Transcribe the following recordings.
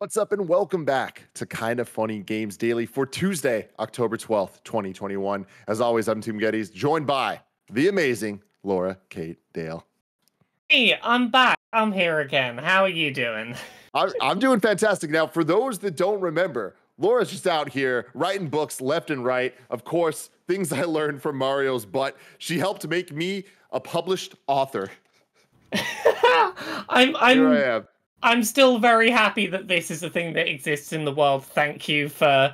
What's up and welcome back to Kind of Funny Games Daily for Tuesday, October 12th, 2021. As always, I'm Tim Geddes, joined by the amazing Laura Kate Dale. Hey, I'm back. I'm here again. How are you doing? I'm doing fantastic. Now, for those that don't remember, Laura's just out here writing books left and right. Of course, things I learned from Mario's butt. She helped make me a published author. Here I am. I'm still very happy that this is a thing that exists in the world. Thank you for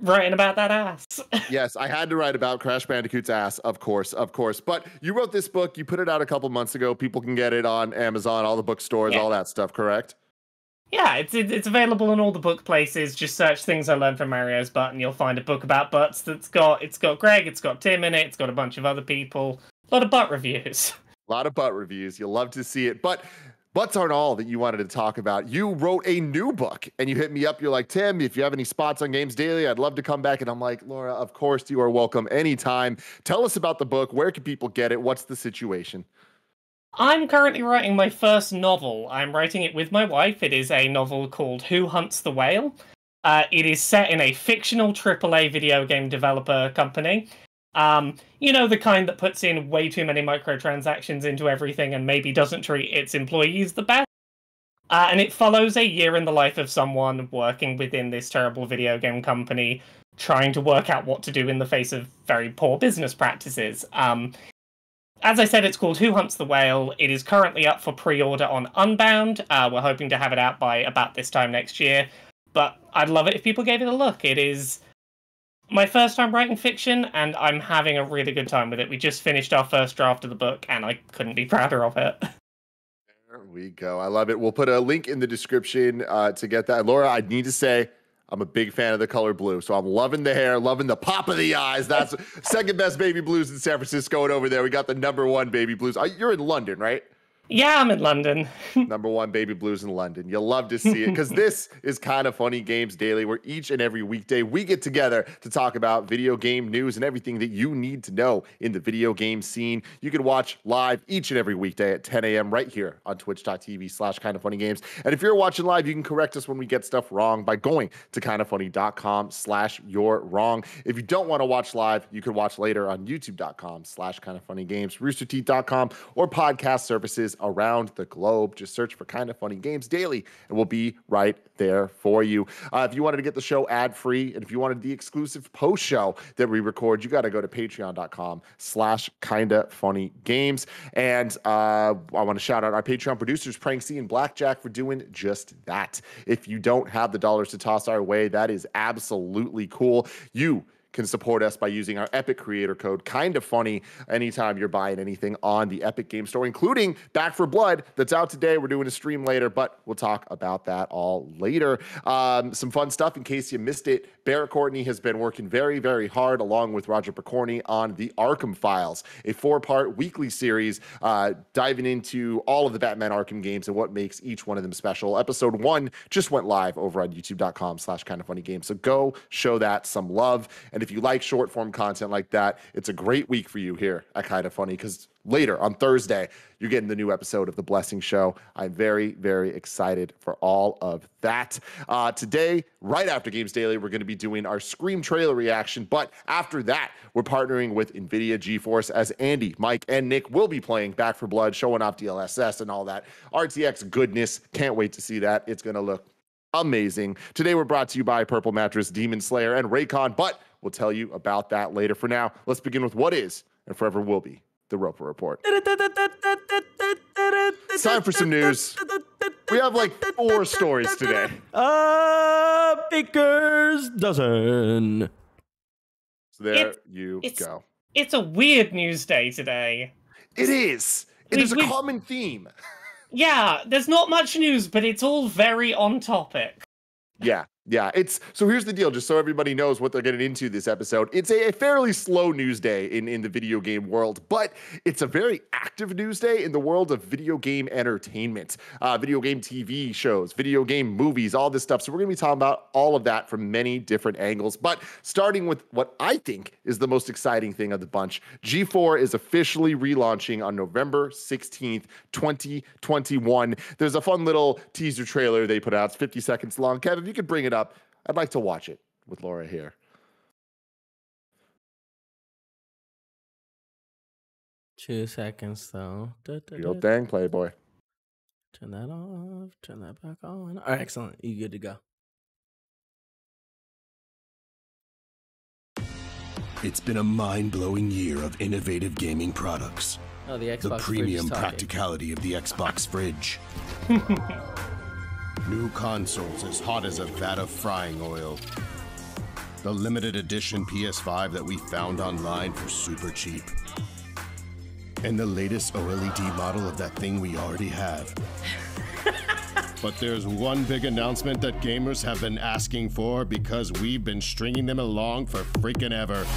writing about that ass. Yes, I had to write about Crash Bandicoot's ass, of course. But you wrote this book. You put it out a couple months ago. People can get it on Amazon, all the bookstores, all that stuff, correct? Yeah, it's available in all the book places. Just search Things I Learned from Mario's Butt and you'll find a book about butts it's got Greg, it's got Tim in it, it's got a bunch of other people. A lot of butt reviews. A lot of butt reviews. You'll love to see it. But butts aren't all that you wanted to talk about. You wrote a new book and you hit me up. You're like, Tim, if you have any spots on Games Daily, I'd love to come back. And I'm like, Laura, of course you are welcome anytime. Tell us about the book. Where can people get it? What's the situation? I'm currently writing my first novel. I'm writing it with my wife. It is a novel called Who Hunts the Whale? It is set in a fictional AAA video game developer company. You know, the kind that puts in way too many microtransactions into everything and maybe doesn't treat its employees the best. And it follows a year in the life of someone working within this terrible video game company, trying to work out what to do in the face of very poor business practices. As I said, it's called Who Hunts the Whale. It is currently up for pre-order on Unbound. We're hoping to have it out by about this time next year. But I'd love it if people gave it a look. It is my first time writing fiction, and I'm having a really good time with it. We just finished our first draft of the book, and I couldn't be prouder of it. There we go. I love it. We'll put a link in the description to get that. Laura, I need to say, I'm a big fan of the color blue, so I'm loving the hair, loving the pop of the eyes. That's second best baby blues in San Francisco, and over there we got the #1 baby blues. You're in London, right? Yeah, I'm in London. #1 baby blues in London. You'll love to see it because this is Kind of Funny Games Daily, where each and every weekday we get together to talk about video game news and everything that you need to know in the video game scene. You can watch live each and every weekday at 10 a.m. right here on twitch.tv/kindoffunnygames. And if you're watching live, you can correct us when we get stuff wrong by going to kindoffunny.com/you're wrong. If you don't want to watch live, you can watch later on youtube.com/kindoffunnygames, roosterteeth.com, or podcast services around the globe. Just search for Kind of Funny Games Daily and we'll be right there for you. If you wanted to get the show ad-free and if you wanted the exclusive post show that we record, you got to go to patreon.com/kindafunnygames. And I want to shout out our Patreon producers, Pranksy and Blackjack, for doing just that. If you don't have the dollars to toss our way, that is absolutely cool. You can support us by using our Epic creator code KINDOFFUNNY anytime you're buying anything on the Epic Game Store, including Back 4 Blood that's out today. We're doing a stream later, but we'll talk about that all later. Some fun stuff in case you missed it. Barrett Courtney has been working very, very hard along with Roger Picorni on the Arkham Files, a 4-part weekly series diving into all of the Batman Arkham games and what makes each one of them special. Episode 1 just went live over on youtube.com/kindoffunnygames. So go show that some love. And if you like short form content like that, it's a great week for you here at Kind of Funny, because later on Thursday, you're getting the new episode of The Blessing Show. I'm very, very excited for all of that. Today, right after Games Daily, we're going to be doing our Scream trailer reaction. But after that, we're partnering with NVIDIA GeForce as Andy, Mike, and Nick will be playing Back 4 Blood, showing off DLSS and all that RTX goodness. Can't wait to see that. It's going to look amazing. Today, we're brought to you by Purple Mattress, Demon Slayer, and Raycon, but we'll tell you about that later. For now, let's begin with what is and forever will be the Roper Report. It's time for some news. We have like 4 stories today. Baker's dozen. So there you go. It's a weird news day today. It is. It is a common theme. Yeah, there's not much news, but it's all very on topic. Yeah, Yeah, so here's the deal, just so everybody knows what they're getting into this episode. It's a fairly slow news day in the video game world, but it's a very active news day in the world of video game entertainment, video game TV shows, video game movies, all this stuff. So we're going to be talking about all of that from many different angles, but starting with what I think is the most exciting thing of the bunch. G4 is officially relaunching on November 16th, 2021. There's a fun little teaser trailer they put out. It's 50 seconds long. Kevin, if you could bring it up. I'd like to watch it with Laura here. 2 seconds though. Real dang, Playboy. Turn that off. Turn that back on. All right, excellent. You good to go? It's been a mind-blowing year of innovative gaming products. Oh, the Xbox The premium fridge is talking. practicality of the Xbox fridge. New consoles as hot as a vat of frying oil. The limited edition PS5 that we found online for super cheap. And the latest OLED model of that thing we already have. But there's one big announcement that gamers have been asking for because we've been stringing them along for freaking ever.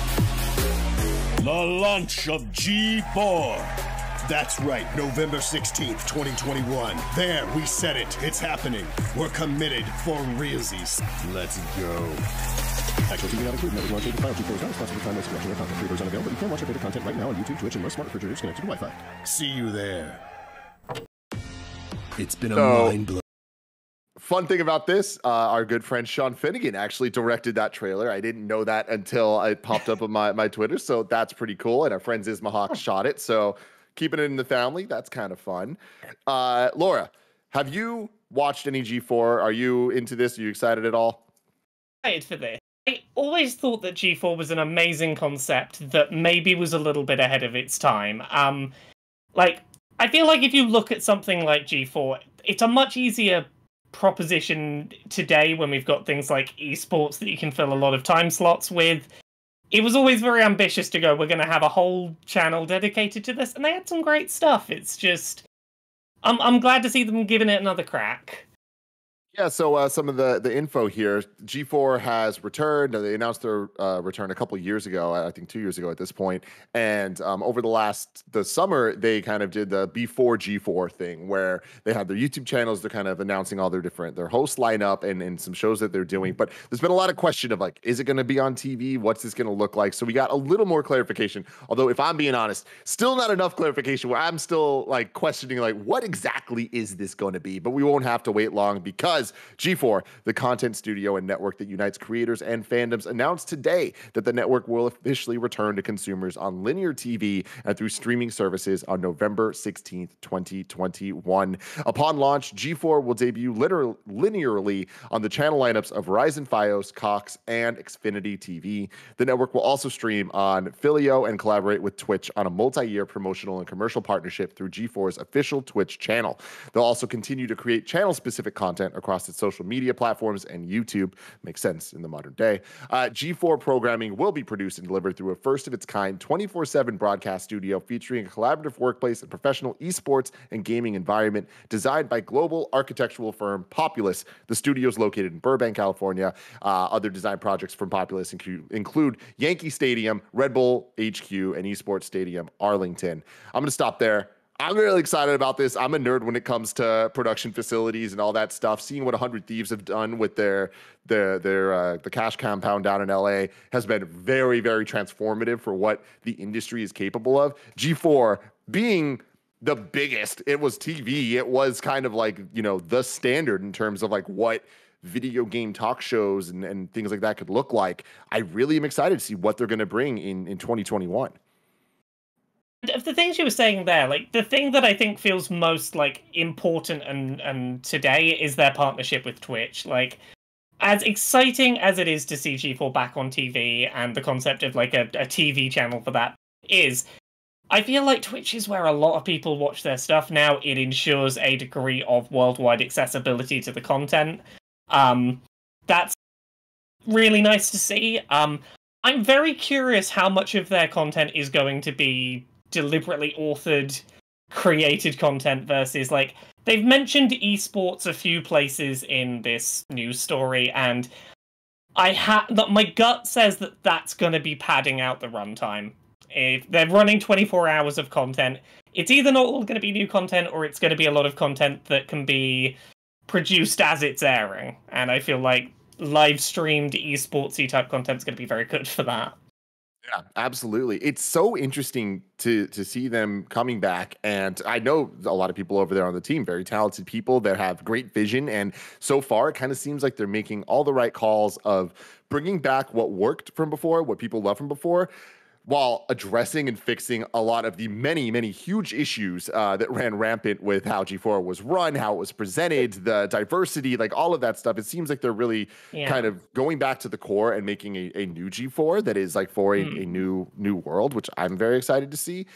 The launch of G4. That's right, November 16th, 2021. There, we said it. It's happening. We're committed for realsies. Let's go. Actual TV not included. Network launch date file. G4 is not responsible for time most selection of content. Free version unavailable, but you can watch our beta content right now on YouTube, Twitch, and most smart refrigerators connected to Wi-Fi. See you there. It's been a mind-blowing. Fun thing about this, our good friend Sean Finnegan actually directed that trailer. I didn't know that until it popped up on my Twitter, so that's pretty cool. And our friend Zizma Hawk shot it, so keeping it in the family, that's kind of fun. Laura, have you watched any G4? Are you into this? Are you excited at all? Excited for this. I always thought that G4 was an amazing concept that maybe was a little bit ahead of its time. I feel like if you look at something like G4, it's a much easier proposition today when we've got things like esports that you can fill a lot of time slots with. It was always very ambitious to go, we're going to have a whole channel dedicated to this, and they had some great stuff. It's just, I'm glad to see them giving it another crack. Yeah, so some of the info here. G4 has returned. They announced their return a couple years ago, I think 2 years ago at this point. And over the summer, they kind of did the before G4 thing where they had their YouTube channels. They're kind of announcing all their host lineup and some shows that they're doing. But there's been a lot of question of like, is it going to be on TV? What's this going to look like? So we got a little more clarification. Although if I'm being honest, still not enough clarification where I'm still like questioning like, what exactly is this going to be? But we won't have to wait long because G4, the content studio and network that unites creators and fandoms, announced today that the network will officially return to consumers on linear TV and through streaming services on November 16th, 2021. Upon launch, G4 will debut linearly on the channel lineups of Verizon Fios, Cox, and Xfinity TV. The network will also stream on Filio and collaborate with Twitch on a multi-year promotional and commercial partnership through G4's official Twitch channel. They'll also continue to create channel-specific content across its social media platforms and YouTube. Makes sense in the modern day. G4 programming will be produced and delivered through a first-of-its-kind 24/7 broadcast studio featuring a collaborative workplace and professional esports and gaming environment designed by global architectural firm Populous. The studio is located in Burbank, California. Other design projects from Populous include Yankee Stadium, Red Bull HQ, and Esports Stadium Arlington. I'm going to stop there. I'm really excited about this. I'm a nerd when it comes to production facilities and all that stuff. Seeing what 100 Thieves have done with their the cash compound down in LA has been very, very transformative for what the industry is capable of. G4 being the biggest, it was TV. It was kind of like, the standard in terms of like what video game talk shows and things like that could look like. I really am excited to see what they're going to bring in 2021. Of the things you were saying there, like the thing that I think feels most like important and today is their partnership with Twitch. Like, as exciting as it is to see G4 back on TV and the concept of like a TV channel for that is, I feel like Twitch is where a lot of people watch their stuff now. It ensures a degree of worldwide accessibility to the content. That's really nice to see. I'm very curious how much of their content is going to be deliberately authored created content versus like they've mentioned esports a few places in this news story, and my gut says that that's going to be padding out the runtime. If they're running 24 hours of content, it's either not all going to be new content or it's going to be a lot of content that can be produced as it's airing. And I feel like live streamed esportsy type content is going to be very good for that. Yeah, absolutely. It's so interesting to see them coming back. And I know a lot of people over there on the team, very talented people that have great vision. And so far, it kind of seems like they're making all the right calls of bringing back what worked from before, what people love from before, while addressing and fixing a lot of the many, many huge issues that ran rampant with how G4 was run, how it was presented, the diversity, like all of that stuff. It seems like they're really kind of going back to the core and making a new G4 that is like for a new world, which I'm very excited to see.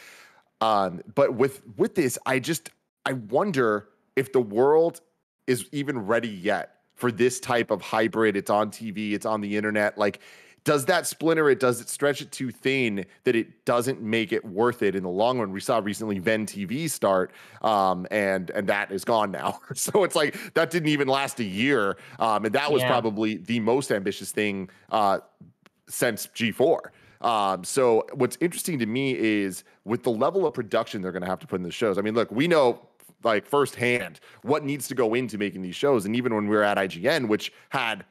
But with this, I wonder if the world is even ready yet for this type of hybrid. It's on TV, it's on the internet, like. Does that splinter it? Does it stretch it too thin that it doesn't make it worth it in the long run? We saw recently Ven TV start, and that is gone now. So it's like that didn't even last a year, and that was probably the most ambitious thing since G4. So what's interesting to me is with the level of production they're going to have to put in the shows. I mean, look, we know like firsthand what needs to go into making these shows, and even when we were at IGN, which had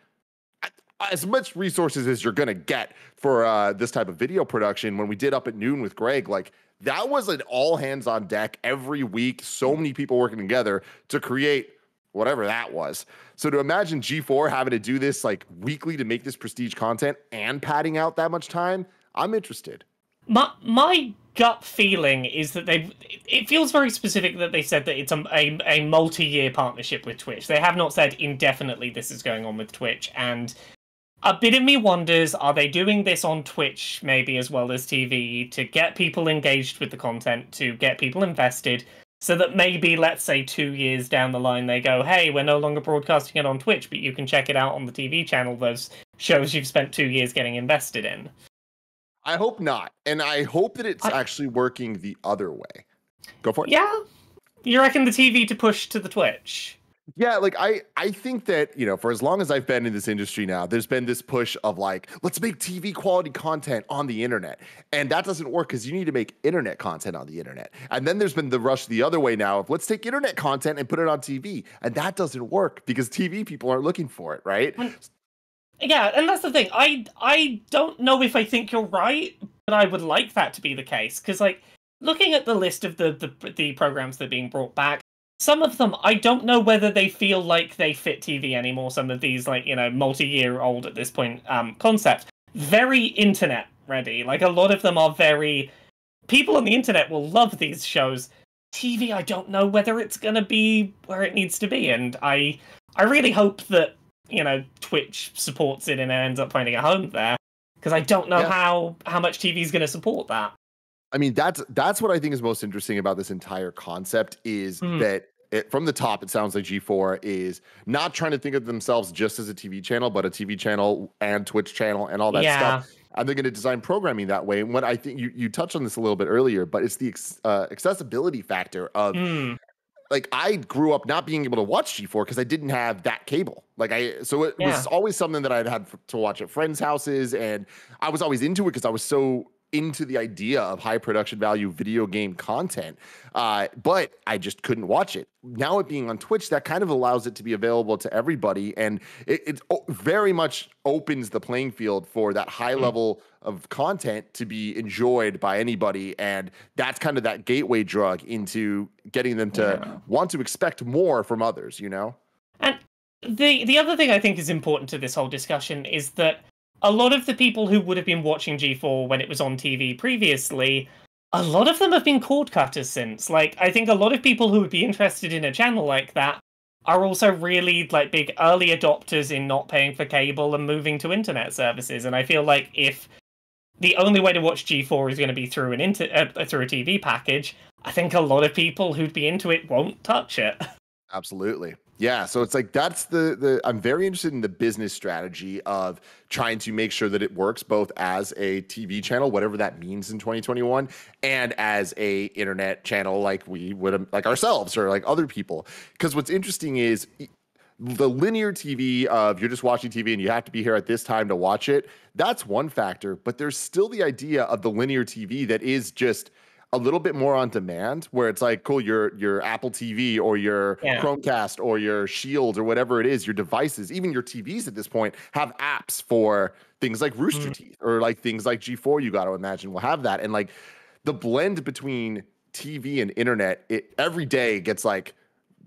as much resources as you're going to get for this type of video production. When we did Up at Noon with Greg, like that was an all hands on deck every week. So many people working together to create whatever that was. So to imagine G4 having to do this like weekly to make this prestige content and padding out that much time, I'm interested. My gut feeling is that it feels very specific that they said that it's a multi-year partnership with Twitch. They have not said indefinitely this is going on with Twitch, and a bit of me wonders, are they doing this on Twitch maybe as well as TV to get people engaged with the content, to get people invested, so that maybe, let's say 2 years down the line, they go, hey, we're no longer broadcasting it on Twitch, but you can check it out on the TV channel, those shows you've spent 2 years getting invested in. I hope not. And I hope that it's actually working the other way. Go for it. Yeah? You reckon the TV to push to the Twitch? Yeah, like I think that, you know, for as long as I've been in this industry now, there's been this push of like, let's make TV quality content on the internet. And that doesn't work because you need to make internet content on the internet. And then there's been the rush the other way now of let's take internet content and put it on TV. And that doesn't work because TV people aren't looking for it, right? Yeah, and that's the thing. I don't know if I think you're right, but I would like that to be the case. Because, like, looking at the list of the programs that are being brought back, some of them, I don't know whether they feel like they fit TV anymore. Some of these, like, you know, multi-year-old at this point concepts. Very internet ready. Like, a lot of them are very... People on the internet will love these shows. TV, I don't know whether it's going to be where it needs to be. And I really hope that, you know, Twitch supports it and ends up finding a home there. Because I don't know how much TV is going to support that. I mean, that's what I think is most interesting about this entire concept is that from the top, it sounds like G4 is not trying to think of themselves just as a TV channel, but a TV channel and Twitch channel and all that stuff. And they're going to design programming that way. And what I think you touched on this a little bit earlier, but it's the accessibility factor of like I grew up not being able to watch G4 because I didn't have that cable. So it was always something that I'd had to watch at friends' houses, and I was always into it because I was so into the idea of high production value video game content, but I just couldn't watch it. Now it being on Twitch, that kind of allows it to be available to everybody, and it very much opens the playing field for that high level of content to be enjoyed by anybody, and that's kind of that gateway drug into getting them to want to expect more from others, you know? And the other thing I think is important to this whole discussion is that a lot of the people who would have been watching G4 when it was on TV previously, a lot of them have been cord cutters since. Like, I think a lot of people who would be interested in a channel like that are also really, like, big early adopters in not paying for cable and moving to internet services. And I feel like if the only way to watch G4 is going to be through through a TV package, I think a lot of people who'd be into it won't touch it. Absolutely. Yeah, so it's like that's the I'm very interested in the business strategy of trying to make sure that it works both as a TV channel, whatever that means in 2021, and as a internet channel like we would like ourselves or like other people. Because what's interesting is the linear TV of you're just watching TV and you have to be here at this time to watch it. That's one factor, but there's still the idea of the linear TV that is just a little bit more on demand, where it's like, cool, your Apple TV or your Chromecast or your Shield or whatever it is, your devices, even your TVs at this point have apps for things like Rooster Teeth or like things like G4. You got to imagine will have that, and like the blend between TV and internet, it every day gets like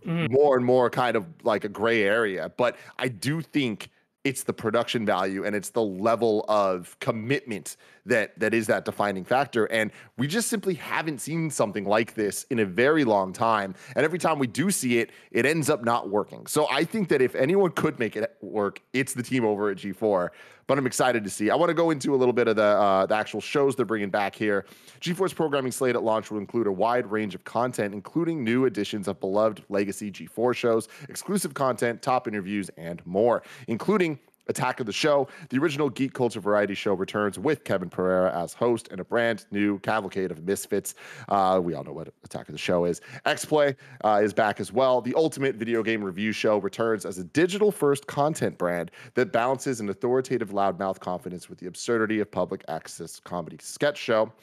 more and more kind of like a gray area. But I do think it's the production value and it's the level of commitment that is that defining factor. And we just simply haven't seen something like this in a very long time. And every time we do see it, it ends up not working. So I think that if anyone could make it work, it's the team over at G4. But I'm excited to see. I want to go into a little bit of the actual shows they're bringing back here. G4's programming slate at launch will include a wide range of content, including new editions of beloved legacy G4 shows, exclusive content, top interviews, and more, including Attack of the Show. The original geek culture variety show returns with Kevin Pereira as host and a brand new cavalcade of misfits. We all know what Attack of the Show is. X-Play is back as well. The ultimate video game review show returns as a digital-first content brand that balances an authoritative loudmouth confidence with the absurdity of public access comedy sketch show.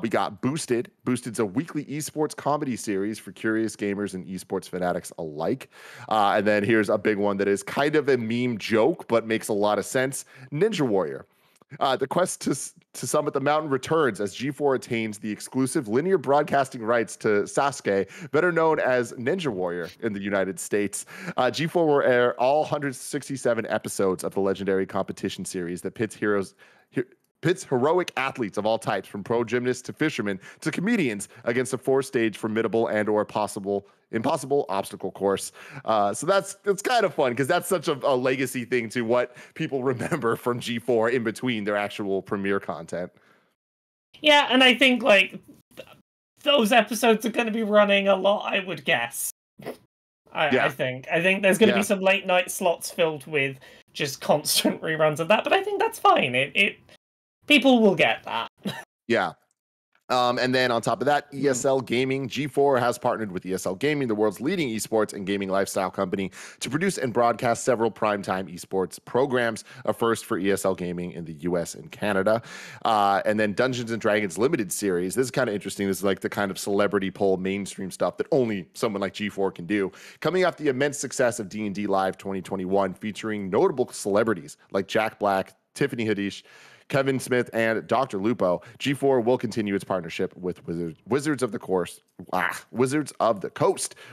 We got Boosted. Boosted's a weekly esports comedy series for curious gamers and esports fanatics alike. And then here's a big one that is kind of a meme joke, but makes a lot of sense. Ninja Warrior. The quest to summit the mountain returns as G4 attains the exclusive linear broadcasting rights to Sasuke, better known as Ninja Warrior in the United States. G4 will air all 167 episodes of the legendary competition series that pits heroic athletes of all types, from pro gymnasts to fishermen to comedians, against a four-stage formidable and or impossible obstacle course. So that's kind of fun because that's such a legacy thing to what people remember from G4 in between their actual premiere content. Yeah, and I think like those episodes are going to be running a lot, I would guess. I think there's going to be some late night slots filled with just constant reruns of that, but I think that's fine. People will get that. Yeah. And then on top of that, ESL Gaming. G4 has partnered with ESL Gaming, the world's leading esports and gaming lifestyle company, to produce and broadcast several primetime esports programs, a first for ESL Gaming in the US and Canada. And then Dungeons and Dragons Limited Series. This is kind of interesting. This is like the kind of celebrity poll mainstream stuff that only someone like G4 can do. Coming off the immense success of D&D Live 2021, featuring notable celebrities like Jack Black, Tiffany Haddish, Kevin Smith, and Dr. Lupo, G4 will continue its partnership with Wizards of the Coast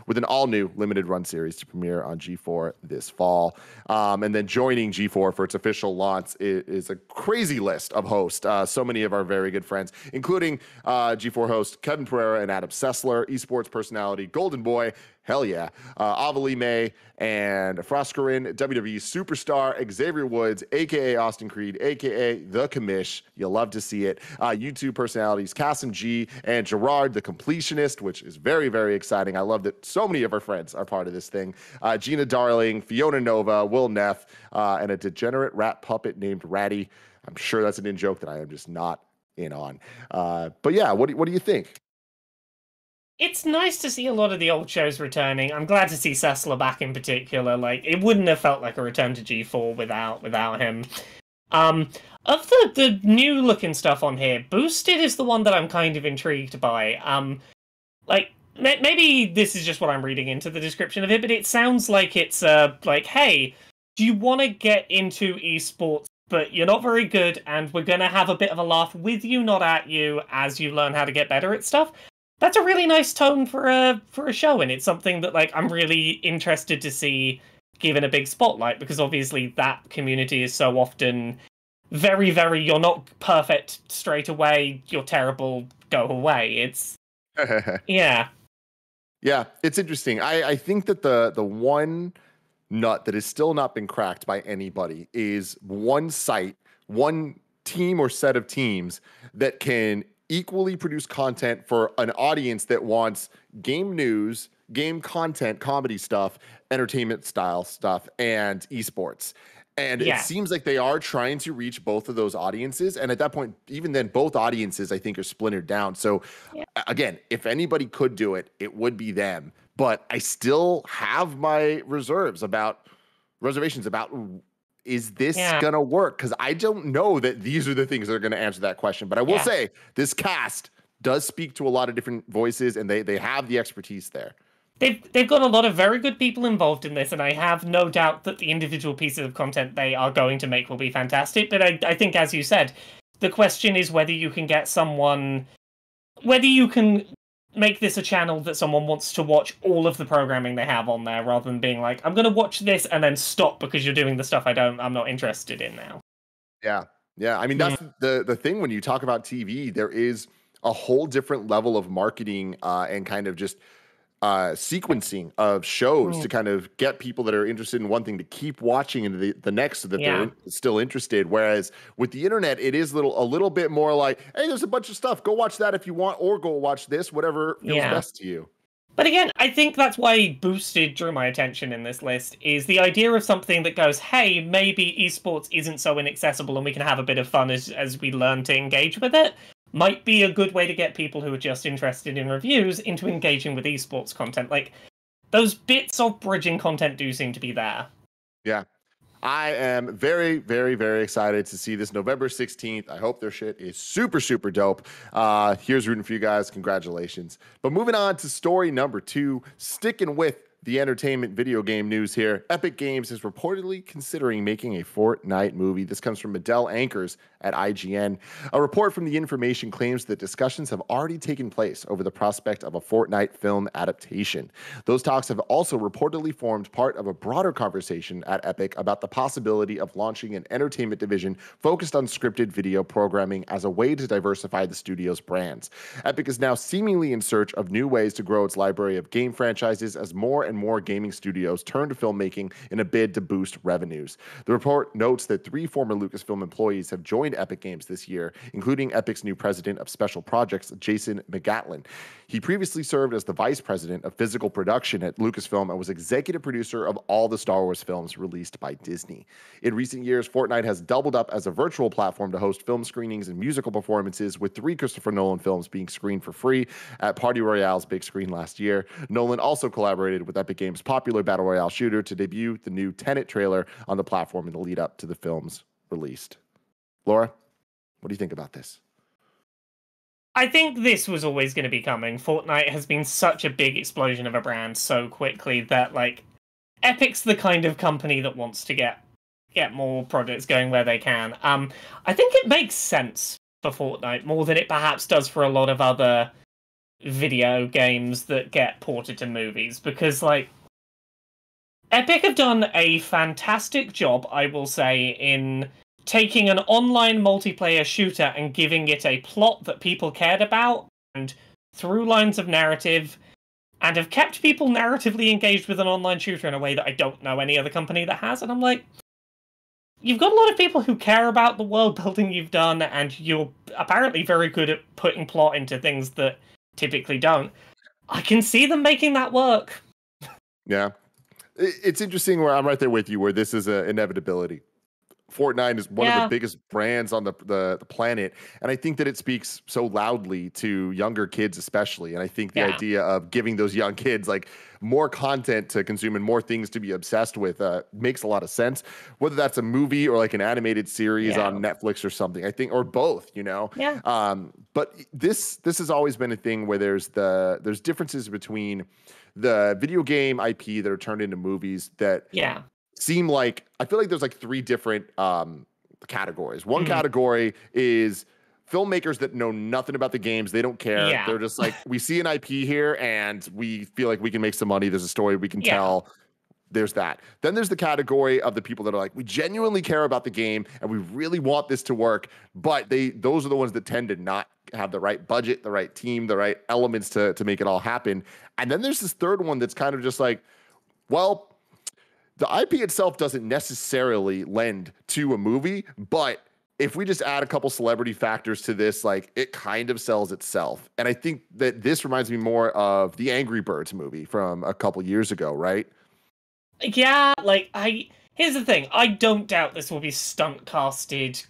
with an all-new limited run series to premiere on G4 this fall. And then joining G4 for its official launch is a crazy list of hosts. So many of our very good friends, including G4 host Kevin Pereira and Adam Sessler, esports personality Golden Boy, hell yeah, Avalie May and Froskerin, WWE superstar Xavier Woods, aka Austin Creed, aka The Commish. You'll love to see it. YouTube personalities Cassim G and Gerard the Completionist, which is very, very exciting. I love that so many of our friends are part of this thing. Gina Darling, Fiona Nova, Will Neff, and a degenerate rat puppet named Ratty. I'm sure that's an in-joke that I am just not in on. But yeah, what do you think? It's nice to see a lot of the old shows returning. I'm glad to see Sessler back in particular. Like, it wouldn't have felt like a return to G4 without him. Of the new looking stuff on here, Boosted is the one that I'm kind of intrigued by. Like, maybe this is just what I'm reading into the description of it, but it sounds like it's like, hey, do you want to get into esports, but you're not very good, and we're going to have a bit of a laugh with you, not at you, as you learn how to get better at stuff? That's a really nice tone for a show, and it's something that like I'm really interested to see given a big spotlight, because obviously that community is so often very, very, you're not perfect straight away, you're terrible, go away. It's yeah, it's interesting. I think that the one nut that has still not been cracked by anybody is one site, one team or set of teams that can equally produce content for an audience that wants game news, game content, comedy stuff, entertainment style stuff, and esports. And it seems like they are trying to reach both of those audiences. And at that point, even then, both audiences, I think, are splintered down. So again, if anybody could do it, it would be them. But I still have my reservations about, is this going to work? Because I don't know that these are the things that are going to answer that question. But I will say this cast does speak to a lot of different voices, and they have the expertise there. They've got a lot of very good people involved in this, and I have no doubt that the individual pieces of content they are going to make will be fantastic. But I think, as you said, the question is whether you can get someone, whether you can make this a channel that someone wants to watch all of the programming they have on there, rather than being like, I'm going to watch this and then stop because you're doing the stuff I'm not interested in now. Yeah. I mean, that's the thing when you talk about TV, there is a whole different level of marketing and kind of just sequencing of shows to kind of get people that are interested in one thing to keep watching into the next so that they're still interested. Whereas with the internet, it is a little bit more like, hey, there's a bunch of stuff. Go watch that if you want, or go watch this, whatever feels best to you. But again, I think that's why Boosted drew my attention in this list, is the idea of something that goes, hey, maybe esports isn't so inaccessible and we can have a bit of fun as we learn to engage with it. Might be a good way to get people who are just interested in reviews into engaging with esports content. Like, those bits of bridging content do seem to be there. Yeah. I am very, very, very excited to see this November 16th. I hope their shit is super, super dope. Here's rooting for you guys. Congratulations. But moving on to story number 2, sticking with the entertainment video game news here. Epic Games is reportedly considering making a Fortnite movie. This comes from Adele Ankers at IGN. A report from The Information claims that discussions have already taken place over the prospect of a Fortnite film adaptation. Those talks have also reportedly formed part of a broader conversation at Epic about the possibility of launching an entertainment division focused on scripted video programming as a way to diversify the studio's brands. Epic is now seemingly in search of new ways to grow its library of game franchises as more and more gaming studios turn to filmmaking in a bid to boost revenues. The report notes that 3 former Lucasfilm employees have joined Epic Games this year, including Epic's new president of special projects, Jason McGatlin. He previously served as the vice president of physical production at Lucasfilm and was executive producer of all the Star Wars films released by Disney. In recent years, Fortnite has doubled up as a virtual platform to host film screenings and musical performances, with 3 Christopher Nolan films being screened for free at Party Royale's big screen last year. Nolan also collaborated with Epic Games' popular Battle Royale shooter to debut the new Tenet trailer on the platform in the lead up to the film's released. Laura, what do you think about this? I think this was always going to be coming. Fortnite has been such a big explosion of a brand so quickly that, like, Epic's the kind of company that wants to get more projects going where they can. I think it makes sense for Fortnite more than it perhaps does for a lot of other video games that get ported to movies, because, like, Epic have done a fantastic job, I will say, in taking an online multiplayer shooter and giving it a plot that people cared about and through lines of narrative, and have kept people narratively engaged with an online shooter in a way that I don't know any other company that has. And I'm like, you've got a lot of people who care about the world building you've done, and you're apparently very good at putting plot into things that typically don't. I can see them making that work. Yeah. It's interesting where I'm right there with you, where this is an inevitability. Fortnite is one of the biggest brands on the planet, and I think that it speaks so loudly to younger kids especially. And I think the idea of giving those young kids like more content to consume and more things to be obsessed with makes a lot of sense, whether that's a movie or like an animated series on Netflix or something, I think, or both, you know. But this has always been a thing where there's differences between the video game IP that are turned into movies that seem like, I feel like there's like 3 different categories. One category is filmmakers that know nothing about the games. They don't care. They're just like, we see an IP here and we feel like we can make some money. There's a story we can tell. There's that. Then there's the category of the people that are like, we genuinely care about the game and we really want this to work, but those are the ones that tend to not have the right budget, the right team, the right elements to make it all happen. And then there's this third one that's kind of just like, well, the IP itself doesn't necessarily lend to a movie, but if we just add a couple celebrity factors to this, like it kind of sells itself. And I think that this reminds me more of the Angry Birds movie from a couple years ago, right? Yeah, like here's the thing. I don't doubt this will be stunt casted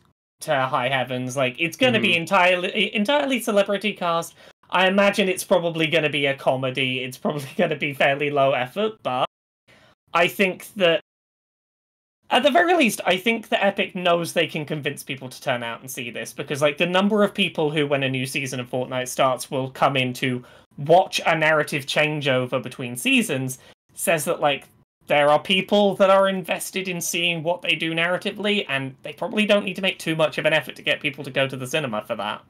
to high heavens. Like it's going to be entirely celebrity cast. I imagine it's probably going to be a comedy. It's probably going to be fairly low effort, but I think that at the very least, I think that Epic knows they can convince people to turn out and see this, because like the number of people who, when a new season of Fortnite starts, will come in to watch a narrative changeover between seasons says that like there are people that are invested in seeing what they do narratively, and they probably don't need to make too much of an effort to get people to go to the cinema for that.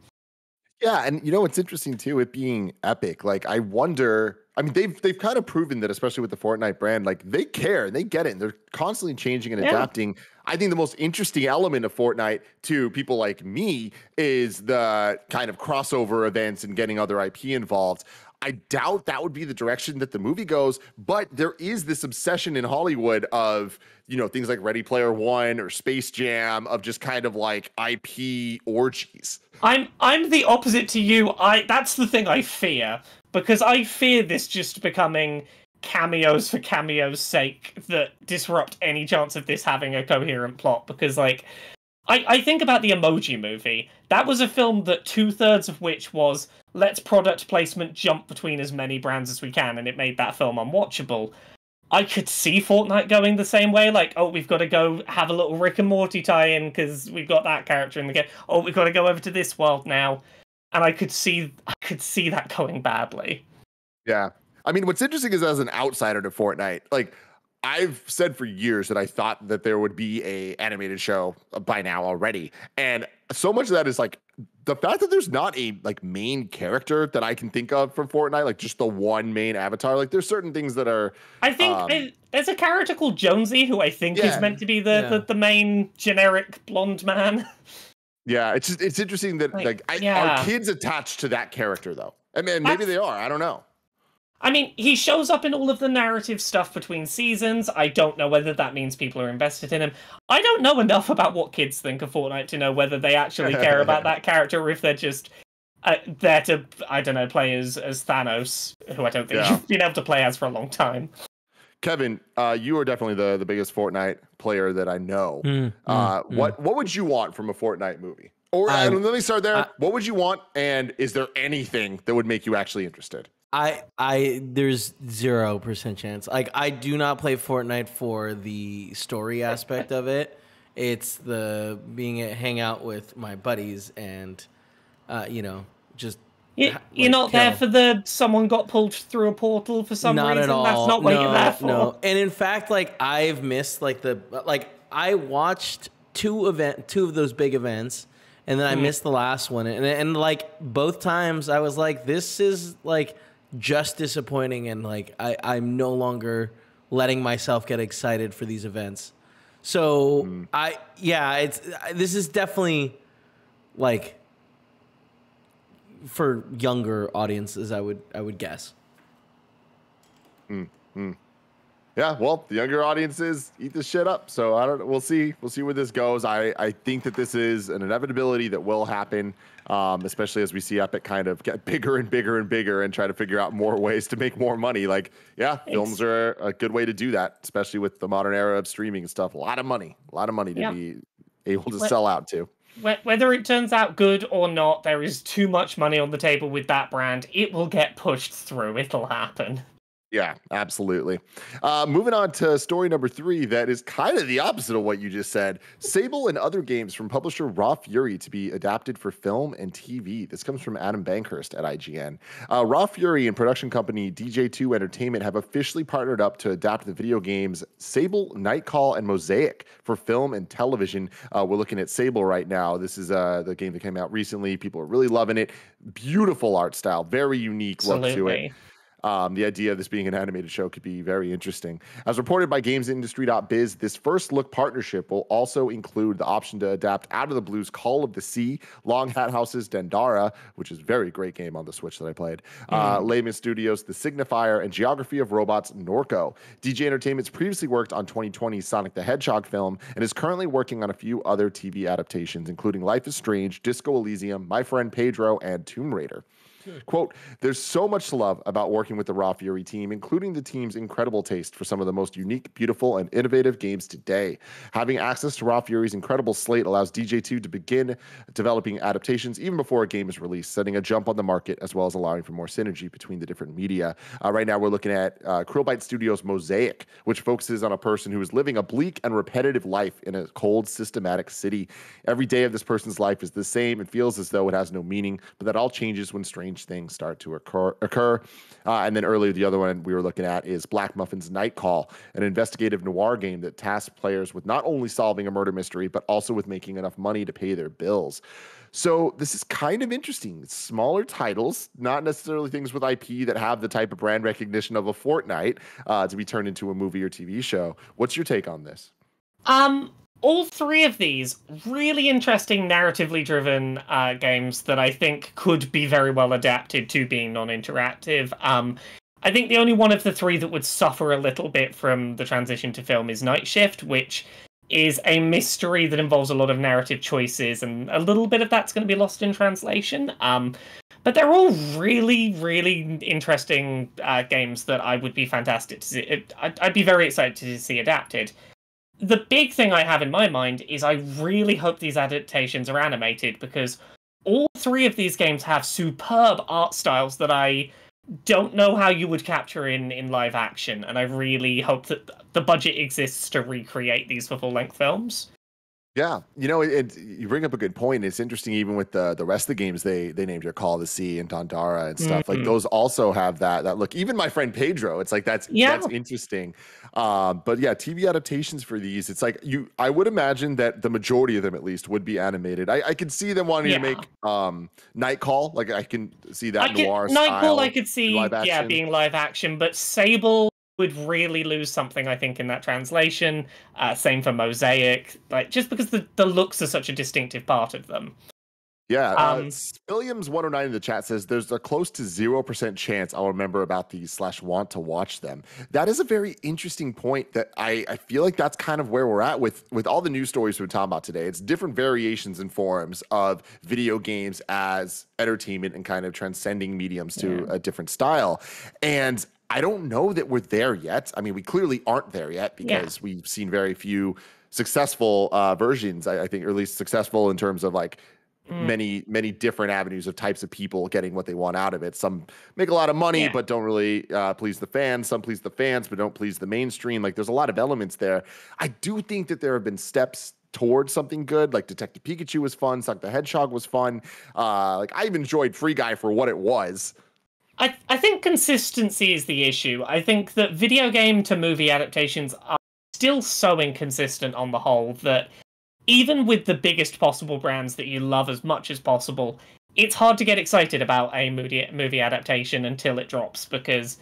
Yeah, and you know what's interesting too, it being Epic. Like I wonder, I mean, they've kind of proven that, especially with the Fortnite brand, like they care and they get it. And they're constantly changing and adapting. I think the most interesting element of Fortnite to people like me is the kind of crossover events and getting other IP involved. I doubt that would be the direction that the movie goes, but there is this obsession in Hollywood of, you know, things like Ready Player One or Space Jam, of just kind of like IP orgies. I'm the opposite to you. That's the thing I fear, because I fear this just becoming cameos for cameos' sake that disrupt any chance of this having a coherent plot. Because like I think about the Emoji Movie. That was a film that 2/3 of which was let's product placement jump between as many brands as we can, and it made that film unwatchable. I could see Fortnite going the same way, like, oh, we've got to go have a little Rick and Morty tie-in because we've got that character in the game. Oh, we've got to go over to this world now. And I could see that going badly. Yeah. I mean, what's interesting is, as an outsider to Fortnite, like, I've said for years that I thought that there would be a animated show by now already. And so much of that is like the fact that there's not a like main character that I can think of from Fortnite, like just the one main avatar. Like there's certain things that are, I think there's a character called Jonesy who I think is meant to be the main generic blonde man. Yeah. It's interesting that are kids attached to that character though? I mean, maybe they are, I don't know. I mean, he shows up in all of the narrative stuff between seasons. I don't know whether that means people are invested in him. I don't know enough about what kids think of Fortnite to know whether they actually care about that character, or if they're just there to, I don't know, play as Thanos, who I don't think you've been able to play as for a long time. Kevin, you are definitely the biggest Fortnite player that I know. What would you want from a Fortnite movie? Or let me start there. What would you want, and is there anything that would make you actually interested? There's 0% chance. Like, I do not play Fortnite for the story aspect of it. It's the hang out with my buddies and, just. You're not there for the someone got pulled through a portal for some reason. Not at all. That's not what you're there for. No. And in fact, like, I've missed I watched two of those big events, and then I missed the last one. And like both times I was like, this is like just disappointing, and like I'm no longer letting myself get excited for these events. So this is definitely like for younger audiences, I would guess. Yeah, well, the younger audiences eat this shit up. So I don't know. We'll see where this goes. I think that this is an inevitability that will happen, especially as we see Epic kind of get bigger and bigger and bigger and try to figure out more ways to make more money. Like, films are a good way to do that, especially with the modern era of streaming and stuff. A lot of money to be able to sell out to. Whether it turns out good or not, there is too much money on the table with that brand. It will get pushed through. It'll happen. Yeah, absolutely. Moving on to story number 3, that is kind of the opposite of what you just said. Sable and other games from publisher Raw Fury to be adapted for film and TV. This comes from Adam Bankhurst at IGN. Raw Fury and production company DJ2 Entertainment have officially partnered up to adapt the video games Sable, Nightcall, and Mosaic for film and television. We're looking at Sable right now. This is the game that came out recently. People are really loving it. Beautiful art style, very unique look to it. The idea of this being an animated show could be very interesting. As reported by GamesIndustry.biz, this first look partnership will also include the option to adapt Out of the Blue's Call of the Sea, Long Hat House's Dendara, which is a very great game on the Switch that I played, Layman Studios' The Signifier, and Geography of Robots' Norco. DJ Entertainment's previously worked on 2020's Sonic the Hedgehog film and is currently working on a few other TV adaptations, including Life is Strange, Disco Elysium, My Friend Pedro, and Tomb Raider. Quote, there's so much to love about working with the Raw Fury team, including the team's incredible taste for some of the most unique, beautiful, and innovative games today. Having access to Raw Fury's incredible slate allows DJ2 to begin developing adaptations even before a game is released, setting a jump on the market as well as allowing for more synergy between the different media. Right now, we're looking at Krillbyte Studios' Mosaic, which focuses on a person who is living a bleak and repetitive life in a cold, systematic city. Every day of this person's life is the same. It feels as though it has no meaning, but that all changes when strange things start to occur. And then earlier, the other one we were looking at is Black Muffin's Night Call, an investigative noir game that tasks players with not only solving a murder mystery, but also with making enough money to pay their bills. So this is kind of interesting. It's smaller titles, not necessarily things with IP that have the type of brand recognition of a Fortnite to be turned into a movie or TV show. What's your take on this? All three of these really interesting narratively driven games that I think could be very well adapted to being non-interactive. I think the only one of the three that would suffer a little bit from the transition to film is Night Shift, which is a mystery that involves a lot of narrative choices, and a little bit of that's going to be lost in translation. But they're all really, really interesting games that I would be fantastic to see. I'd be very excited to see adapted. The big thing I have in my mind is I really hope these adaptations are animated, because all three of these games have superb art styles that I don't know how you would capture in live action, and I really hope that the budget exists to recreate these for full-length films. Yeah, you bring up a good point. It's interesting, even with the rest of the games they named your Call of the Sea and Dondara and stuff. Like those also have that look. Even My Friend Pedro, it's like that's interesting. But yeah, TV adaptations for these, it's like I would imagine that the majority of them at least would be animated. I could see them wanting to make Night Call. Like I can see that noir style. Night Call I could see being live action, but Sable would really lose something, I think, in that translation. Same for Mosaic, like just because the looks are such a distinctive part of them. Yeah, Williams 109 in the chat says there's a close to 0% chance I'll remember about these / want to watch them. That is a very interesting point that I feel like that's kind of where we're at with all the news stories we're talking about today. It's different variations and forms of video games as entertainment and kind of transcending mediums to a different style. And I don't know that we're there yet. I mean, we clearly aren't there yet because we've seen very few successful versions, I think, or at least successful in terms of like many different avenues of types of people getting what they want out of it. Some make a lot of money, but don't really please the fans. Some please the fans, but don't please the mainstream. Like there's a lot of elements there. I do think that there have been steps towards something good. Like Detective Pikachu was fun. Sonic the Hedgehog was fun. Like I even enjoyed Free Guy for what it was. I think consistency is the issue. I think that video game to movie adaptations are still so inconsistent on the whole that even with the biggest possible brands that you love as much as possible, it's hard to get excited about a movie adaptation until it drops, because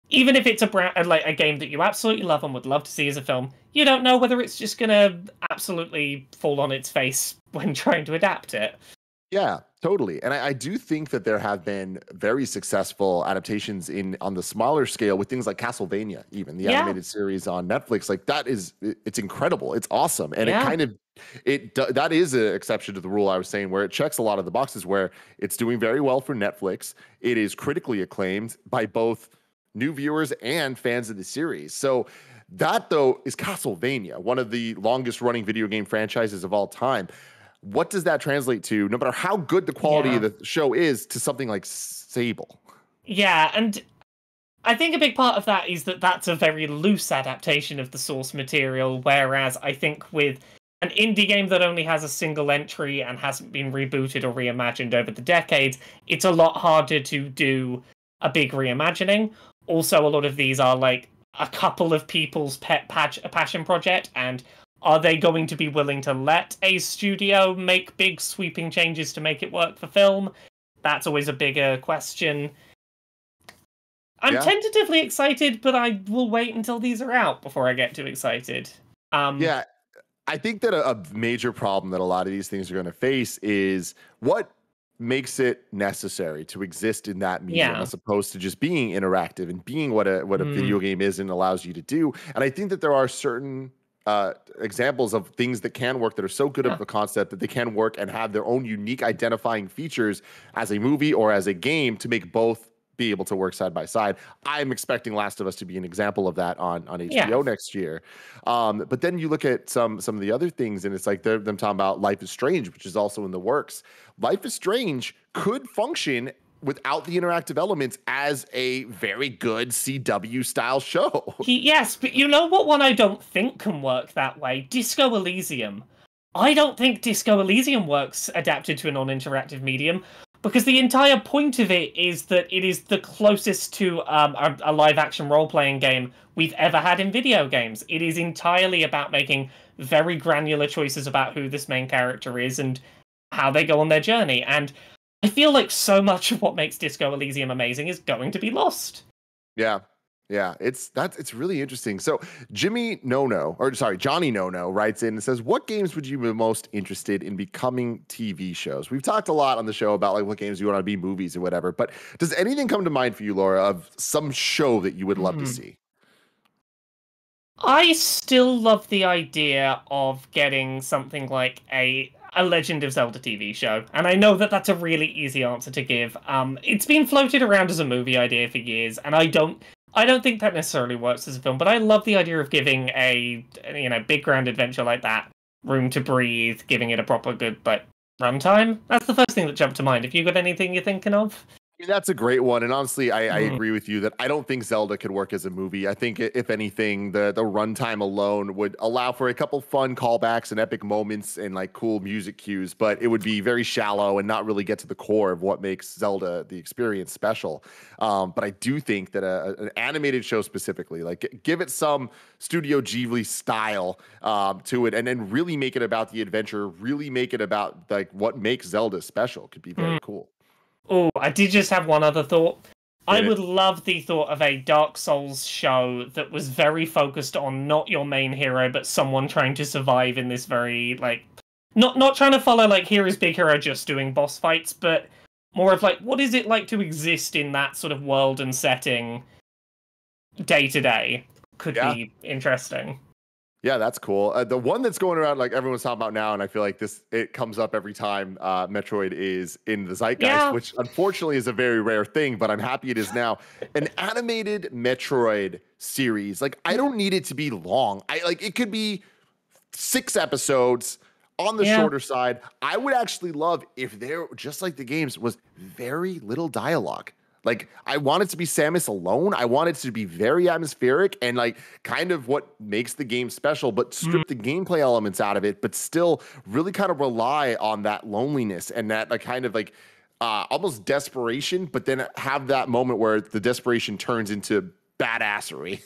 even if it's a game that you absolutely love and would love to see as a film, you don't know whether it's just going to absolutely fall on its face when trying to adapt it. Yeah, totally. And I do think that there have been very successful adaptations on the smaller scale with things like Castlevania, even the animated series on Netflix. Like it's incredible. It's awesome. And that is an exception to the rule I was saying, where it checks a lot of the boxes, where it's doing very well for Netflix. It is critically acclaimed by both new viewers and fans of the series. So that, though, is Castlevania, one of the longest running video game franchises of all time. What does that translate to, no matter how good the quality of the show is, to something like Sable? Yeah, and I think a big part of that is that that's a very loose adaptation of the source material, whereas I think with an indie game that only has a single entry and hasn't been rebooted or reimagined over the decades, it's a lot harder to do a big reimagining. Also, a lot of these are like a couple of people's passion project, and are they going to be willing to let a studio make big sweeping changes to make it work for film? That's always a bigger question. I'm Yeah. tentatively excited, but I will wait until these are out before I get too excited. Yeah, I think that a major problem that a lot of these things are going to face is what makes it necessary to exist in that medium Yeah. as opposed to just being interactive and being what a video game is and allows you to do. And I think that there are certain examples of things that can work that are so good of a concept that they can work and have their own unique identifying features as a movie or as a game to make both be able to work side by side. I'm expecting Last of Us to be an example of that on HBO next year. But then you look at some of the other things, and it's like them talking about Life is Strange, which is also in the works. Life is Strange could function without the interactive elements as a very good CW style show. Yes, but you know what one I don't think can work that way? Disco Elysium. I don't think Disco Elysium works adapted to a non-interactive medium, because the entire point of it is that it is the closest to a live-action role-playing game we've ever had in video games. It is entirely about making very granular choices about who this main character is and how they go on their journey. And I feel like so much of what makes Disco Elysium amazing is going to be lost. Yeah. Yeah, it's really interesting. So Johnny Nono writes in and says, what games would you be most interested in becoming TV shows? We've talked a lot on the show about like what games you want to be movies or whatever, but does anything come to mind for you, Laura, of some show that you would love to see? I still love the idea of getting something like a Legend of Zelda TV show, and I know that that's a really easy answer to give. It's been floated around as a movie idea for years, and I don't think that necessarily works as a film, but I love the idea of giving a big grand adventure like that room to breathe, giving it a proper good runtime. That's the first thing that jumped to mind. Have you got anything you're thinking of? I mean, that's a great one, and honestly, I agree with you that I don't think Zelda could work as a movie. I think if anything, the runtime alone would allow for a couple fun callbacks and epic moments and like cool music cues, but it would be very shallow and not really get to the core of what makes Zelda the experience special. But I do think that an animated show specifically, like give it some Studio Ghibli style to it, and then really make it about the adventure, really make it about like what makes Zelda special, could be very cool. Oh, I did just have one other thought. I would love the thought of a Dark Souls show that was very focused on not your main hero, but someone trying to survive in this very, like, not trying to follow, like, here is big hero just doing boss fights, but more of, like, what is it like to exist in that sort of world and setting day to day? Could be interesting. Yeah, that's cool. The one that's going around, like everyone's talking about now, and I feel like it comes up every time Metroid is in the zeitgeist, which unfortunately is a very rare thing, but I'm happy it is now. An animated Metroid series. Like, I don't need it to be long. It could be 6 episodes on the shorter side. I would actually love if there, just like the games, was very little dialogue. Like, I want it to be Samus alone. I want it to be very atmospheric and like kind of what makes the game special, but strip the gameplay elements out of it, but still really kind of rely on that loneliness and that like kind of like almost desperation, but then have that moment where the desperation turns into badassery.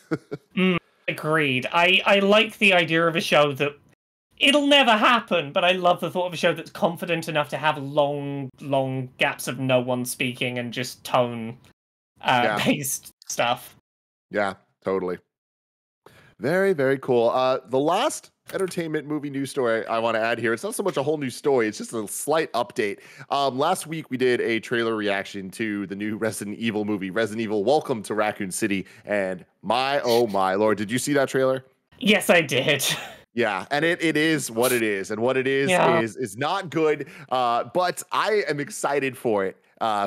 Agreed. I like the idea of a show that it'll never happen, but I love the thought of a show that's confident enough to have long gaps of no one speaking and just tone based stuff. Yeah, totally. Very, very cool. The last entertainment movie news story I want to add here, it's not so much a whole new story, it's just a slight update. Last week we did a trailer reaction to the new Resident Evil movie, Resident Evil Welcome to Raccoon City, and my, oh my lord, did you see that trailer? Yes, I did. Yeah, and it is what it is, and what it is not good. But I am excited for it,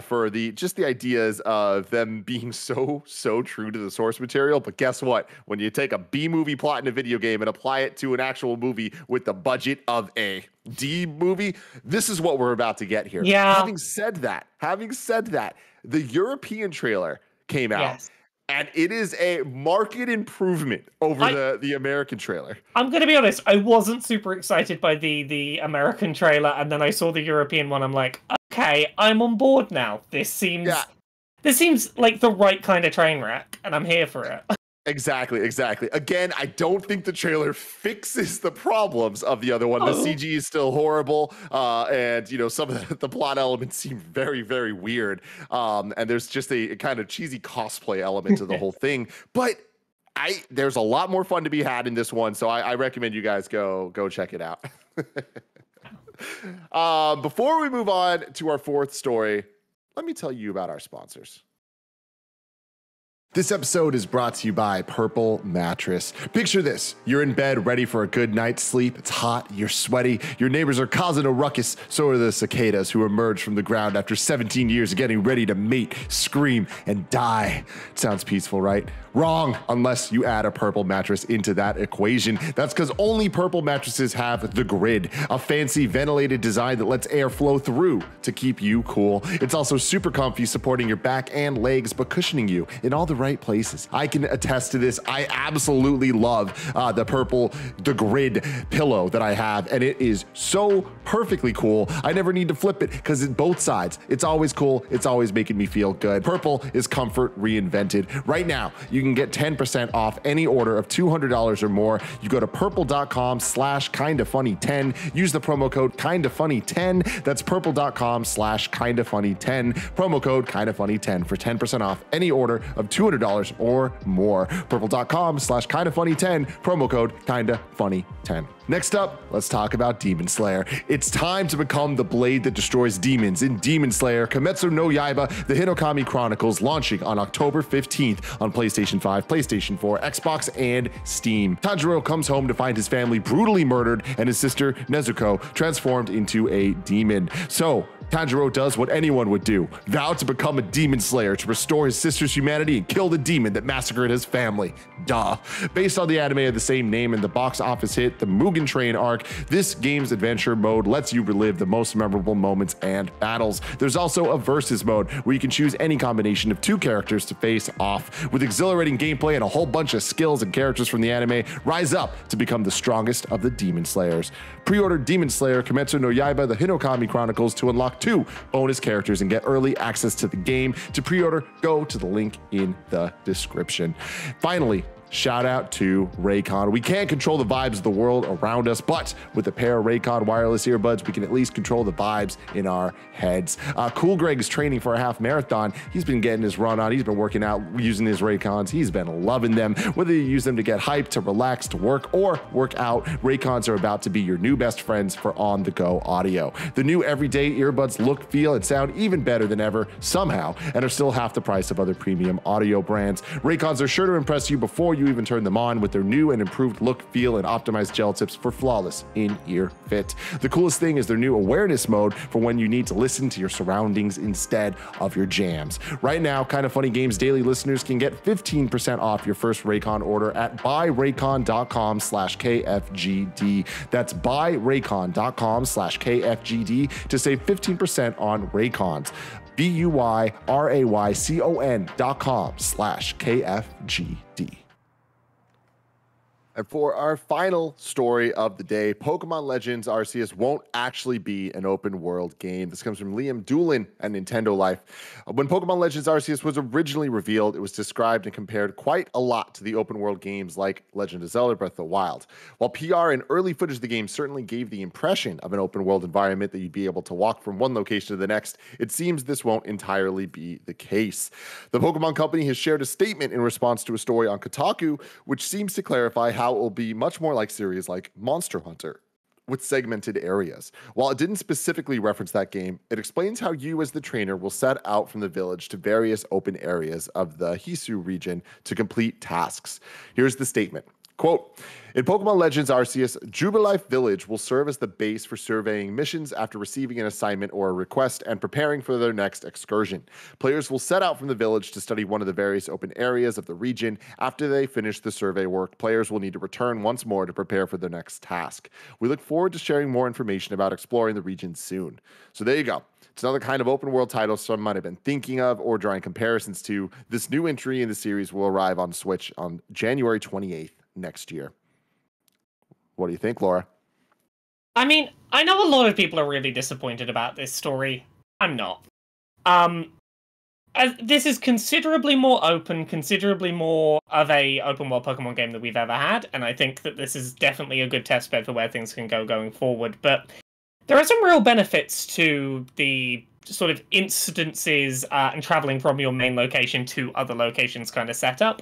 for the ideas of them being so true to the source material. But guess what? When you take a B movie plot in a video game and apply it to an actual movie with the budget of a D movie, this is what we're about to get here. Yeah. Having said that, the European trailer came out. Yes. And it is a marked improvement over the American trailer. I'm going to be honest, I wasn't super excited by the American trailer, and then I saw the European one. I'm like, okay, I'm on board now. This seems like the right kind of train wreck, and I'm here for it. Exactly. Again, I don't think the trailer fixes the problems of the other one. The CG is still horrible, and some of the plot elements seem very, very weird. And there's just a kind of cheesy cosplay element to the whole thing. But there's a lot more fun to be had in this one, so I recommend you guys go check it out. Before we move on to our fourth story, let me tell you about our sponsors. This episode is brought to you by Purple Mattress. Picture this. You're in bed ready for a good night's sleep. It's hot, you're sweaty, your neighbors are causing a ruckus. So are the cicadas who emerged from the ground after 17 years of getting ready to mate, scream, and die. Sounds peaceful, right? Wrong, unless you add a Purple mattress into that equation. That's because only Purple mattresses have the grid, a fancy ventilated design that lets air flow through to keep you cool. It's also super comfy, supporting your back and legs, but cushioning you in all the right places. I can attest to this. I absolutely love the grid pillow that I have, and it is so perfectly cool. I never need to flip it because it's both sides. It's always cool. It's always making me feel good. Purple is comfort reinvented. Right now, you can get 10% off any order of $200 or more. You go to purple.com/kindafunny10. Use the promo code kindafunny10. That's purple.com/kindafunny10. Promo code kindafunny10 for 10% off any order of $200 or more. Purple.com/kindafunny10. Promo code kindafunny10. Next up, let's talk about Demon Slayer. It's time to become the blade that destroys demons in Demon Slayer Kimetsu no Yaiba, the Hinokami Chronicles, launching on October 15th on PlayStation 5, PlayStation 4, Xbox, and Steam. Tanjiro comes home to find his family brutally murdered and his sister Nezuko transformed into a demon. So, Tanjiro does what anyone would do, vow to become a demon slayer to restore his sister's humanity and kill the demon that massacred his family. Duh. Based on the anime of the same name and the box office hit, the Mugen Train arc, this game's adventure mode lets you relive the most memorable moments and battles. There's also a versus mode where you can choose any combination of two characters to face off. With exhilarating gameplay and a whole bunch of skills and characters from the anime, rise up to become the strongest of the demon slayers. Pre-order Demon Slayer Kimetsu no Yaiba, the Hinokami Chronicles to unlock 2 bonus characters and get early access to the game. To pre-order, go to the link in the description. Finally, shout out to Raycon. We can't control the vibes of the world around us, but with a pair of Raycon wireless earbuds, we can at least control the vibes in our heads. Cool Greg is training for a half marathon. He's been getting his run on. He's been working out using his Raycons. He's been loving them. Whether you use them to get hyped, to relax, to work, or work out, Raycons are about to be your new best friends for on-the-go audio. The new everyday earbuds look, feel, and sound even better than ever somehow, and are still half the price of other premium audio brands. Raycons are sure to impress you before you even turn them on with their new and improved look, feel, and optimized gel tips for flawless in-ear fit. The coolest thing is their new awareness mode for when you need to listen to your surroundings instead of your jams. Right now, Kinda Funny Games Daily listeners can get 15% off your first Raycon order at buyraycon.com/KFGD. That's buyraycon.com/KFGD to save 15% on Raycons. BUYRAYCON.com/KFGD. And for our final story of the day, Pokemon Legends Arceus won't actually be an open world game. This comes from Liam Doolan at Nintendo Life. When Pokemon Legends Arceus was originally revealed, it was described and compared quite a lot to the open world games like Legend of Zelda Breath of the Wild. While PR and early footage of the game certainly gave the impression of an open world environment that you'd be able to walk from one location to the next, it seems this won't entirely be the case. The Pokemon Company has shared a statement in response to a story on Kotaku, which seems to clarify how it will be much more like series like Monster Hunter, with segmented areas. While it didn't specifically reference that game, it explains how you as the trainer will set out from the village to various open areas of the Hisu region to complete tasks. Here's the statement. Quote, in Pokemon Legends Arceus, Jubilife Village will serve as the base for surveying missions after receiving an assignment or a request and preparing for their next excursion. Players will set out from the village to study one of the various open areas of the region. After they finish the survey work, players will need to return once more to prepare for their next task. We look forward to sharing more information about exploring the region soon. So there you go. It's another kind of open world title some might have been thinking of or drawing comparisons to. This new entry in the series will arrive on Switch on January 28th next year. What do you think, Laura? I mean, I know a lot of people are really disappointed about this story. I'm not. this is considerably more open, considerably more of a open world Pokemon game than we've ever had, and I think that this is definitely a good test bed for where things can go going forward. But there are some real benefits to the sort of incidences and traveling from your main location to other locations kind of setup.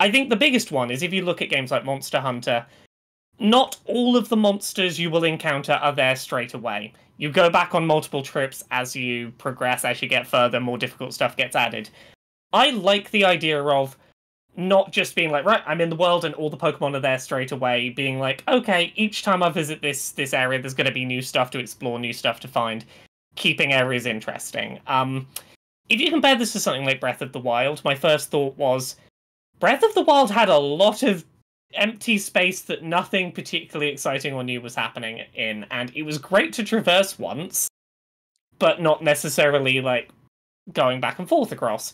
I think the biggest one is if you look at games like Monster Hunter, not all of the monsters you will encounter are there straight away. You go back on multiple trips as you progress, as you get further, more difficult stuff gets added. I like the idea of not just being like, right, I'm in the world and all the Pokemon are there straight away, being like, okay, each time I visit this area, there's going to be new stuff to explore, new stuff to find, keeping areas interesting. If you compare this to something like Breath of the Wild, my first thought was, Breath of the Wild had a lot of empty space that nothing particularly exciting or new was happening in, and it was great to traverse once, but not necessarily like going back and forth across.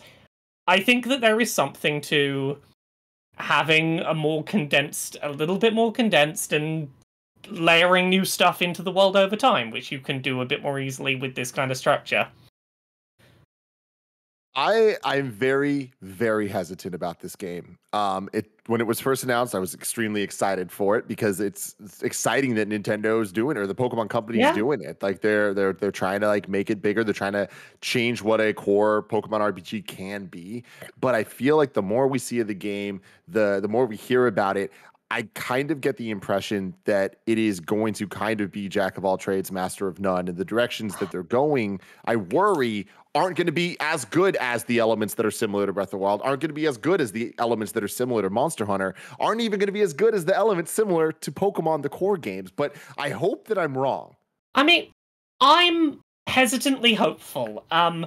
I think that there is something to having a little bit more condensed and layering new stuff into the world over time, which you can do a bit more easily with this kind of structure. I'm very, very hesitant about this game. When it was first announced, I was extremely excited for it because it's exciting that Nintendo's doing it, or the Pokemon company is doing it. Like they're trying to like make it bigger. They're trying to change what a core Pokemon RPG can be. But I feel like the more we see of the game, the more we hear about it, I kind of get the impression that it is going to kind of be jack of all trades, master of none. And the directions that they're going, I worry, aren't going to be as good as the elements that are similar to Breath of the Wild, aren't going to be as good as the elements that are similar to Monster Hunter, aren't even going to be as good as the elements similar to Pokemon, the core games. But I hope that I'm wrong. I mean, I'm hesitantly hopeful. I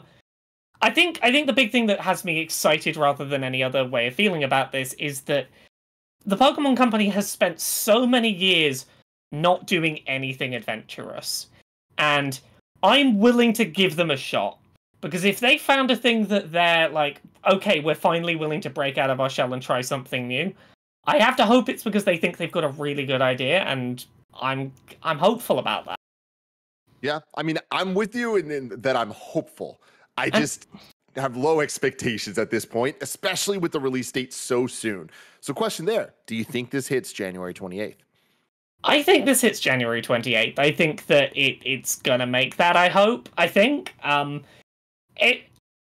think the big thing that has me excited rather than any other way of feeling about this is that the Pokemon Company has spent so many years not doing anything adventurous. And I'm willing to give them a shot. Because if they found a thing that they're like, okay, we're finally willing to break out of our shell and try something new, I have to hope it's because they think they've got a really good idea, and I'm hopeful about that. Yeah, I mean, I'm with you in that I'm hopeful. I just have low expectations at this point, especially with the release date so soon. So question there, do you think this hits January 28th? I think this hits January 28th. I think that it's gonna make that, I hope. I think.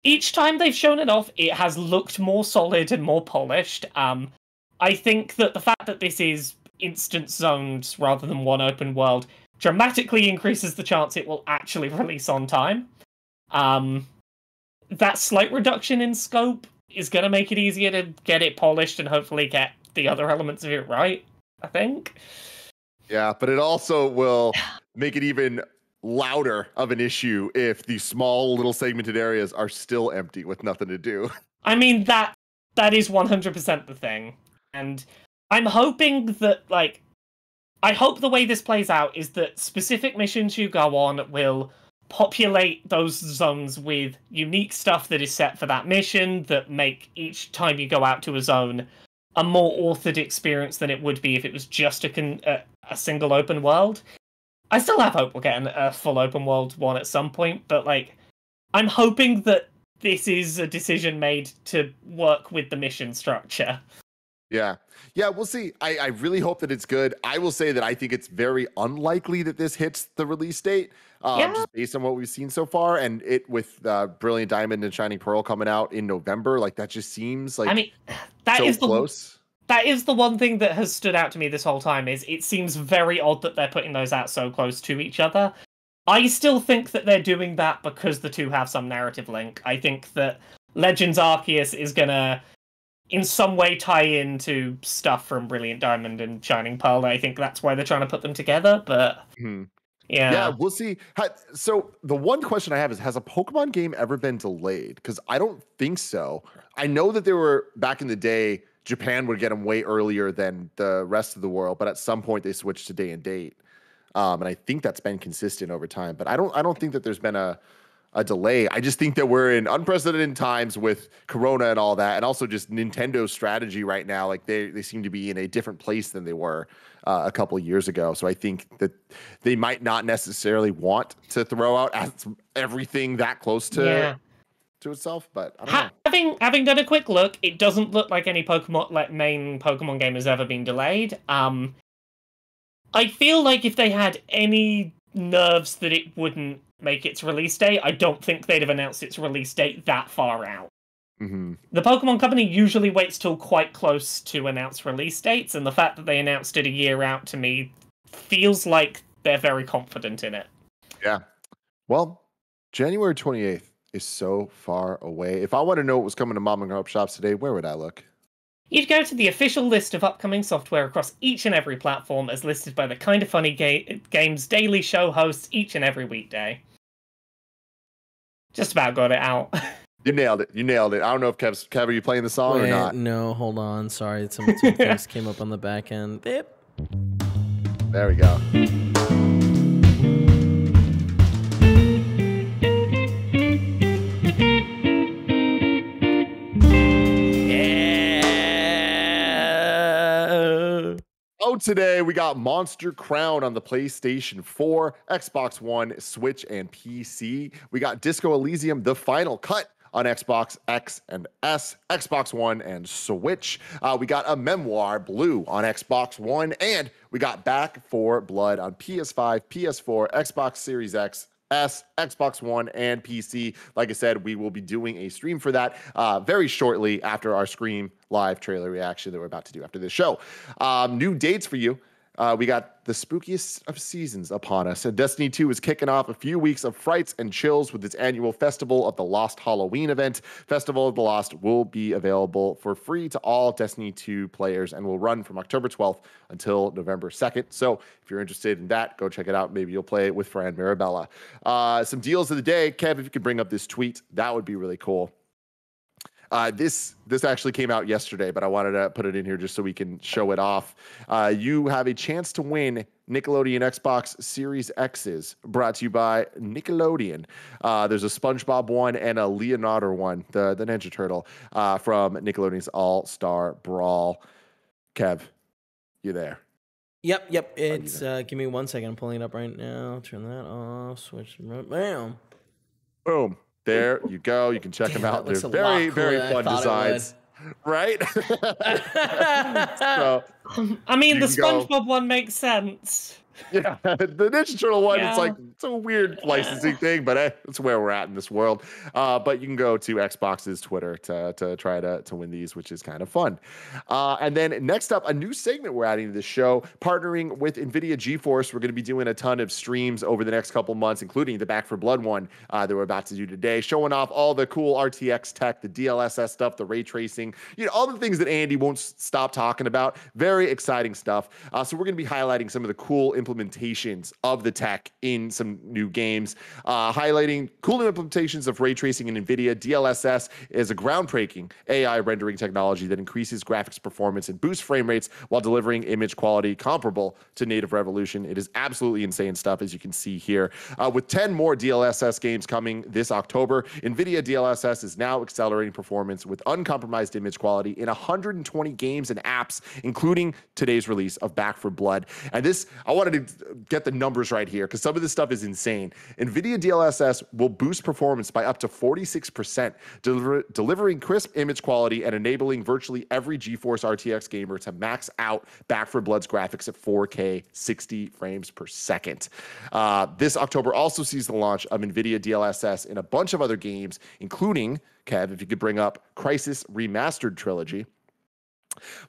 Each time they've shown it off, it has looked more solid and more polished. I think that the fact that this is instance zones rather than one open world dramatically increases the chance it will actually release on time. That slight reduction in scope is going to make it easier to get it polished and hopefully get the other elements of it right, I think. Yeah, but it also will make it even louder of an issue if the small little segmented areas are still empty with nothing to do. I mean, that is 100% the thing. And I'm hoping that, like, I hope the way this plays out is that specific missions you go on will populate those zones with unique stuff that is set for that mission that make each time you go out to a zone a more authored experience than it would be if it was just a single open world. I still have hope we'll get a full open world one at some point, but like, I'm hoping that this is a decision made to work with the mission structure. Yeah, we'll see. I really hope that it's good. I will say that I think it's very unlikely that this hits the release date, just based on what we've seen so far. And it with Brilliant Diamond and Shining Pearl coming out in November, like that just seems like, I mean, that so is close. That is the one thing that has stood out to me this whole time, is it seems very odd that they're putting those out so close to each other. I still think that they're doing that because the two have some narrative link. I think that Legends Arceus is gonna in some way tie into stuff from Brilliant Diamond and Shining Pearl. I think that's why they're trying to put them together, but yeah, we'll see. So the one question I have is, has a Pokemon game ever been delayed? Because I don't think so. I know that there were, back in the day, Japan would get them way earlier than the rest of the world, but at some point they switched to day and date. And I think that's been consistent over time, but I don't think that there's been a delay. I just think that we're in unprecedented times with Corona and all that, and also just Nintendo's strategy right now. Like they seem to be in a different place than they were a couple of years ago. So I think that they might not necessarily want to throw out everything that close to to itself, but I don't know. Having done a quick look, it doesn't look like any main Pokemon game has ever been delayed. I feel like if they had any nerves that it wouldn't make its release date, I don't think they'd have announced its release date that far out. Mm-hmm. The Pokemon Company usually waits till quite close to announce release dates, and the fact that they announced it a year out to me feels like they're very confident in it. Yeah. Well, January 28th is so far away. If I want to know what was coming to mom and pop shops today, where would I look? You'd go to the official list of upcoming software across each and every platform as listed by the Kinda Funny Games Daily Show hosts each and every weekday. Just about got it out. You nailed it. I don't know if Kev, are you playing the song or not? No, hold on. Sorry, some things came up on the back end. Beep. There we go. Yeah. Oh, today we got Monster Crown on the PlayStation 4, Xbox One, Switch, and PC. We got Disco Elysium: The Final Cut on Xbox X and S, Xbox One, and Switch. We got A Memoir Blue on Xbox One, and we got Back 4 Blood on PS5, PS4, Xbox Series X, S, Xbox One, and PC. Like I said, we will be doing a stream for that very shortly after our Scream live trailer reaction that we're about to do after this show. New dates for you. We got the spookiest of seasons upon us, and Destiny 2 is kicking off a few weeks of frights and chills with its annual Festival of the Lost Halloween event. Festival of the Lost will be available for free to all Destiny 2 players and will run from October 12th until November 2nd. So if you're interested in that, go check it out. Maybe you'll play it with Fran Mirabella. Some deals of the day. Kev, if you could bring up this tweet, that would be really cool. This actually came out yesterday, but I wanted to put it in here just so we can show it off. You have a chance to win Nickelodeon Xbox Series X's, brought to you by Nickelodeon. There's a SpongeBob one and a Leonardo one, the Ninja Turtle, from Nickelodeon's All-Star Brawl. Kev, you there? Yep. It's give me 1 second. I'm pulling it up right now. Turn that off. Switch. Bam. Boom. There you go. You can check them out. They're very, very fun designs. Right? So, I mean, the SpongeBob one makes sense. Yeah, the Ninja Turtle one, it's a weird licensing thing, but it's where we're at in this world. But you can go to Xbox's Twitter to try to win these, which is kind of fun. And then next up, a new segment we're adding to this show, partnering with NVIDIA GeForce. We're going to be doing a ton of streams over the next couple months, including the Back 4 Blood one that we're about to do today, showing off all the cool RTX tech, the DLSS stuff, the ray tracing, all the things that Andy won't stop talking about. Very exciting stuff. So we're going to be highlighting some of the cool implementations of the tech in some new games, highlighting cool new implementations of ray tracing in NVIDIA. DLSS is a groundbreaking AI rendering technology that increases graphics performance and boosts frame rates while delivering image quality comparable to native Revolution. It is absolutely insane stuff, as you can see here. With 10 more DLSS games coming this October, NVIDIA DLSS is now accelerating performance with uncompromised image quality in 120 games and apps, including today's release of Back 4 Blood. And this, I wanted to get the numbers right here because some of this stuff is insane. NVIDIA DLSS will boost performance by up to 46%, delivering crisp image quality and enabling virtually every GeForce RTX gamer to max out Back 4 Blood's graphics at 4K 60 frames per second. This October also sees the launch of NVIDIA DLSS in a bunch of other games, including, Kev, if you could bring up Crysis Remastered Trilogy.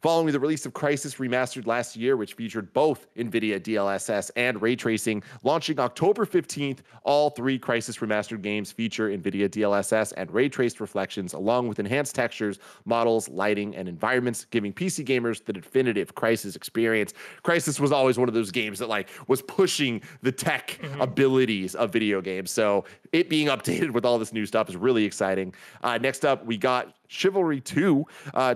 Following the release of Crysis Remastered last year, which featured both NVIDIA DLSS and ray tracing, launching October 15th, all three Crysis Remastered games feature NVIDIA DLSS and ray traced reflections, along with enhanced textures, models, lighting, and environments, giving PC gamers the definitive Crysis experience. Crysis was always one of those games that was pushing the tech abilities of video games, so it being updated with all this new stuff is really exciting. Next up, we got Chivalry 2.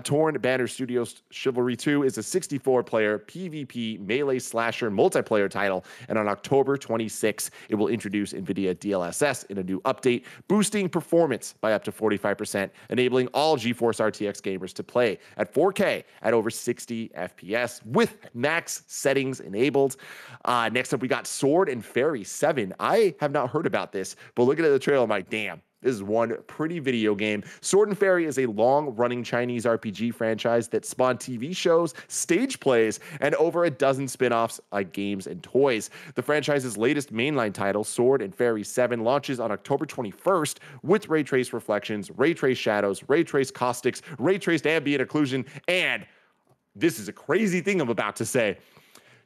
Torn Banner Studios Chivalry 2 is a 64-player PvP melee slasher multiplayer title, and on October 26, it will introduce NVIDIA DLSS in a new update, boosting performance by up to 45%, enabling all GeForce RTX gamers to play at 4K at over 60 FPS with max settings enabled. Next up, we got Sword and Fairy 7. I have not heard about this, but looking at the trailer, I'm like, damn. This is one pretty video game. Sword and Fairy is a long-running Chinese RPG franchise that spawned TV shows, stage plays, and over a dozen spin-offs like games and toys. The franchise's latest mainline title, Sword and Fairy 7, launches on October 21st with ray trace reflections, ray trace shadows, ray trace caustics, ray traced ambient occlusion, and this is a crazy thing I'm about to say,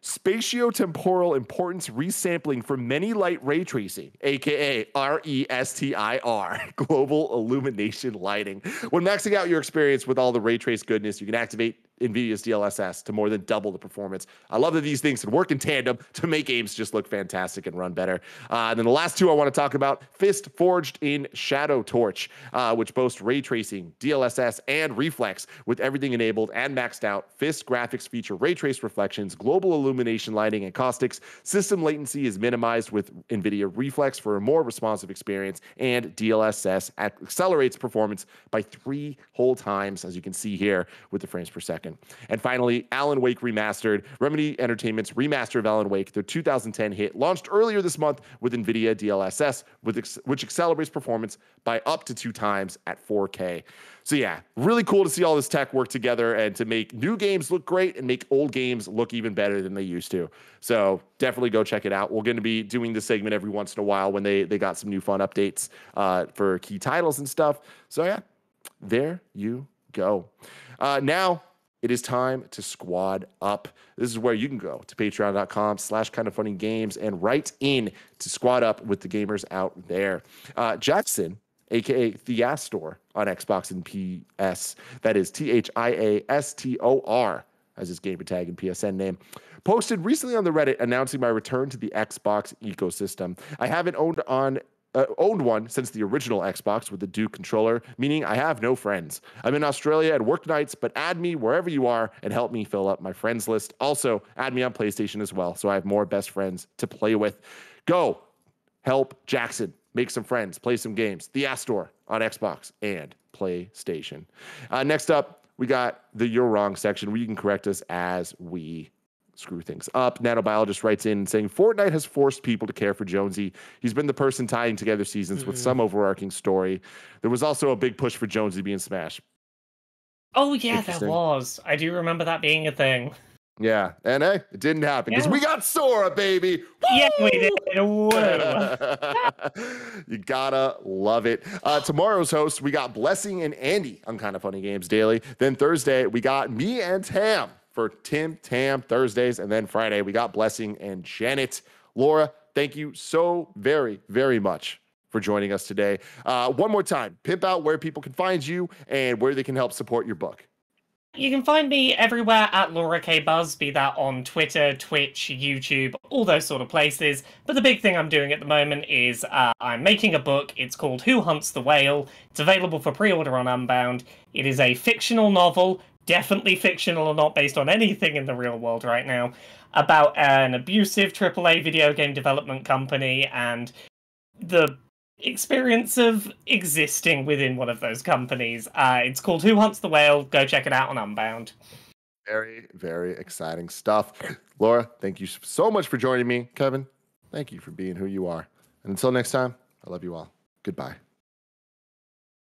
spatiotemporal importance resampling for many light ray tracing, aka RESTIR, global illumination lighting. When maxing out your experience with all the ray trace goodness, you can activate NVIDIA's DLSS to more than double the performance. I love that these things can work in tandem to make games just look fantastic and run better. And then the last two I want to talk about, Fist Forged in Shadow Torch, which boasts ray tracing, DLSS, and reflex. With everything enabled and maxed out, Fist graphics feature ray trace reflections, global illumination lighting, and caustics. System latency is minimized with NVIDIA Reflex for a more responsive experience, and DLSS accelerates performance by 3 whole times, as you can see here with the frames per second. And finally, Alan Wake Remastered. Remedy Entertainment's remaster of Alan Wake, their 2010 hit, launched earlier this month with NVIDIA DLSS, which accelerates performance by up to 2 times at 4K. So yeah, really cool to see all this tech work together and to make new games look great and make old games look even better than they used to. So definitely go check it out. We're going to be doing this segment every once in a while when they got some new fun updates for key titles and stuff. So yeah, there you go. Now, it is time to squad up. This is where you can go to patreon.com/kindoffunnygames and write in to squad up with the gamers out there. Jackson, aka Thiastor on Xbox and PS, that is THIASTOR as his gamer tag and PSN name, posted recently on the Reddit announcing my return to the Xbox ecosystem. I haven't owned one since the original Xbox with the Duke controller, meaning I have no friends. I'm in Australia at work nights, but add me wherever you are and help me fill up my friends list. Also, add me on PlayStation as well, so I have more best friends to play with. Go help Jackson make some friends, play some games. Thiastor on Xbox and PlayStation. Next up, we got the You're Wrong section where you can correct us as we screw things up. Nanobiologist writes in saying, Fortnite has forced people to care for Jonesy. He's been the person tying together seasons with some overarching story. There was also a big push for Jonesy being Smash. Oh, yeah, there was. I do remember that being a thing. Yeah, and hey, it didn't happen because we got Sora, baby. Yeah, we did. Whoa. You gotta love it. Tomorrow's host, we got Blessing and Andy on Kind of Funny Games Daily. Then Thursday, we got me and Tam for Tim Tam Thursdays. And then Friday, we got Blessing and Janet. Laura, thank you so very, very much for joining us today. One more time, pimp out where people can find you and where they can help support your book. You can find me everywhere at Laura K. Buzz, be that on Twitter, Twitch, YouTube, all those sort of places. But the big thing I'm doing at the moment is I'm making a book. It's called Who Hunts the Whale. It's available for pre-order on Unbound. It is a fictional novel, definitely fictional and not based on anything in the real world right now, about an abusive AAA video game development company and the experience of existing within one of those companies. It's called Who Hunts the Whale. Go check it out on Unbound. Very, very exciting stuff. Laura, thank you so much for joining me. Kevin, thank you for being who you are. And until next time, I love you all. Goodbye.